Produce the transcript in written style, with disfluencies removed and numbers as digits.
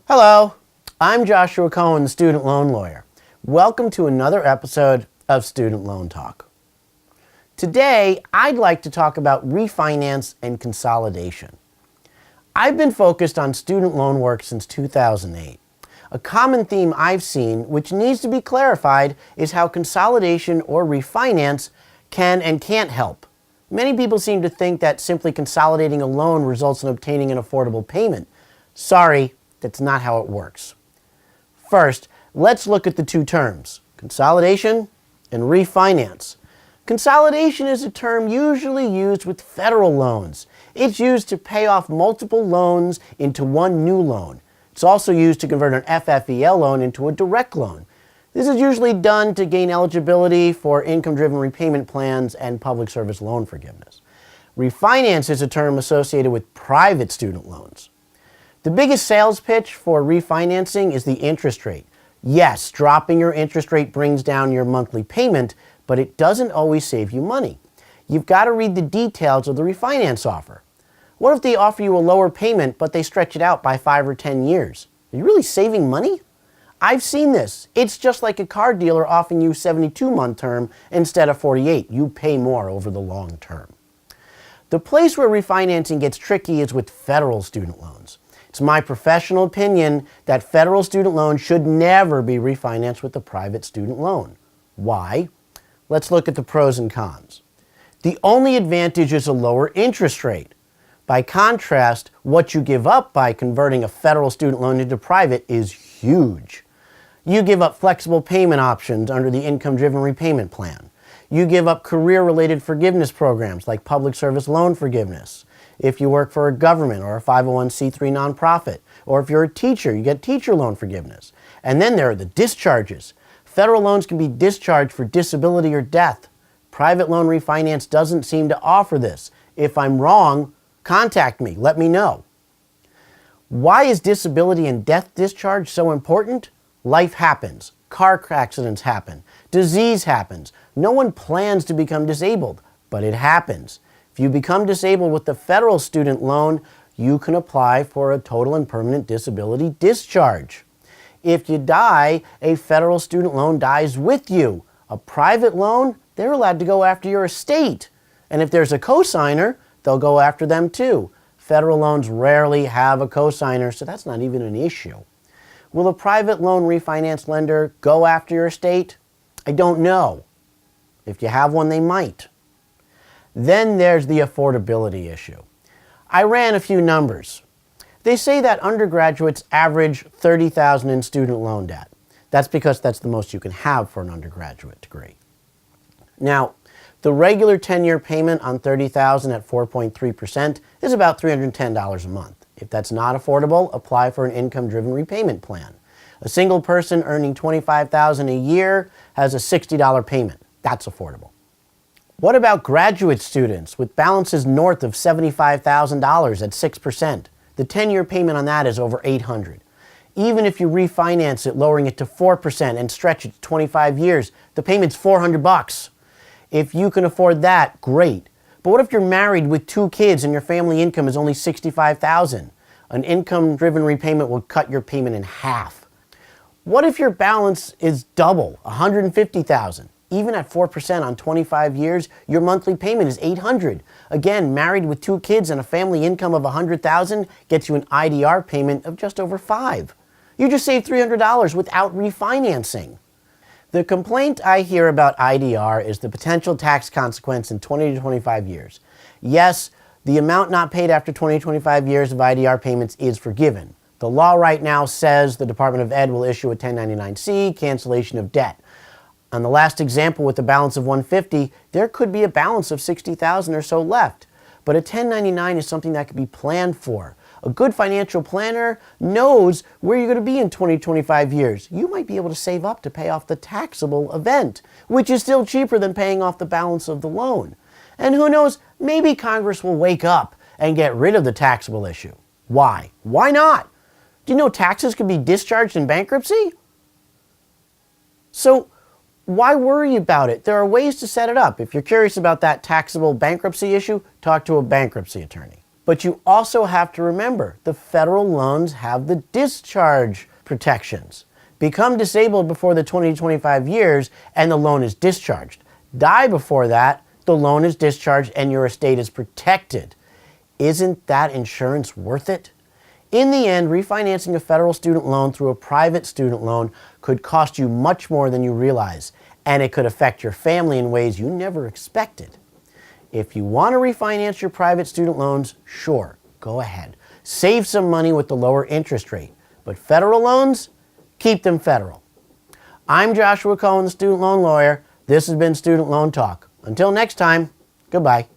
Hello, I'm Joshua Cohen, student loan lawyer. Welcome to another episode of Student Loan Talk. Today, I'd like to talk about refinance and consolidation. I've been focused on student loan work since 2008. A common theme I've seen, which needs to be clarified, is how consolidation or refinance can and can't help. Many people seem to think that simply consolidating a loan results in obtaining an affordable payment. Sorry, that's not how it works. First, let's look at the two terms, consolidation and refinance. Consolidation is a term usually used with federal loans. It's used to pay off multiple loans into one new loan. It's also used to convert an FFEL loan into a direct loan. This is usually done to gain eligibility for income-driven repayment plans and public service loan forgiveness. Refinance is a term associated with private student loans. The biggest sales pitch for refinancing is the interest rate. Yes, dropping your interest rate brings down your monthly payment, but it doesn't always save you money. You've got to read the details of the refinance offer. What if they offer you a lower payment, but they stretch it out by 5 or 10 years? Are you really saving money? I've seen this. It's just like a car dealer offering you a 72-month term instead of 48. You pay more over the long term. The place where refinancing gets tricky is with federal student loans. It's my professional opinion that federal student loans should never be refinanced with a private student loan. Why? Let's look at the pros and cons. The only advantage is a lower interest rate. By contrast, what you give up by converting a federal student loan into private is huge. You give up flexible payment options under the income-driven repayment plan. You give up career-related forgiveness programs like public service loan forgiveness. If you work for a government or a 501c3 nonprofit, or if you're a teacher, you get teacher loan forgiveness. And then there are the discharges. Federal loans can be discharged for disability or death. Private loan refinance doesn't seem to offer this. If I'm wrong, contact me, let me know. Why is disability and death discharge so important? Life happens. Car accidents happen. Disease happens. No one plans to become disabled, but it happens. If you become disabled with the federal student loan, you can apply for a total and permanent disability discharge. If you die, a federal student loan dies with you. A private loan, they're allowed to go after your estate. And if there's a cosigner, they'll go after them too. Federal loans rarely have a cosigner, so that's not even an issue. Will a private loan refinance lender go after your estate? I don't know. If you have one, they might. Then there's the affordability issue. I ran a few numbers. They say that undergraduates average $30,000 in student loan debt. That's because that's the most you can have for an undergraduate degree. Now, the regular 10-year payment on $30,000 at 4.3% is about $310 a month. If that's not affordable, apply for an income-driven repayment plan. A single person earning $25,000 a year has a $60 payment. That's affordable. What about graduate students with balances north of $75,000 at 6%? The 10-year payment on that is over $800. Even if you refinance it, lowering it to 4% and stretch it to 25 years, the payment's $400. If you can afford that, great. But what if you're married with 2 kids and your family income is only $65,000? An income-driven repayment will cut your payment in half. What if your balance is double, $150,000? Even at 4% on 25 years, your monthly payment is $800. Again, married with 2 kids and a family income of $100,000 gets you an IDR payment of just over $500. You just saved $300 without refinancing. The complaint I hear about IDR is the potential tax consequence in 20 to 25 years. Yes, the amount not paid after 20 to 25 years of IDR payments is forgiven. The law right now says the Department of Ed will issue a 1099-C, cancellation of debt. On the last example with a balance of $150, there could be a balance of $60,000 or so left. But a 1099 is something that could be planned for. A good financial planner knows where you're going to be in 20, 25 years. You might be able to save up to pay off the taxable event, which is still cheaper than paying off the balance of the loan. And who knows, maybe Congress will wake up and get rid of the taxable issue. Why? Why not? Do you know taxes can be discharged in bankruptcy? So, why worry about it? There are ways to set it up. If you're curious about that taxable bankruptcy issue, talk to a bankruptcy attorney. But you also have to remember the federal loans have the discharge protections. Become disabled before the 20 to 25 years and the loan is discharged. Die before that, the loan is discharged and your estate is protected. Isn't that insurance worth it? In the end, refinancing a federal student loan through a private student loan could cost you much more than you realize, and it could affect your family in ways you never expected. If you want to refinance your private student loans, sure, go ahead. Save some money with the lower interest rate. But federal loans, keep them federal. I'm Joshua Cohen, the student loan lawyer. This has been Student Loan Talk. Until next time, goodbye.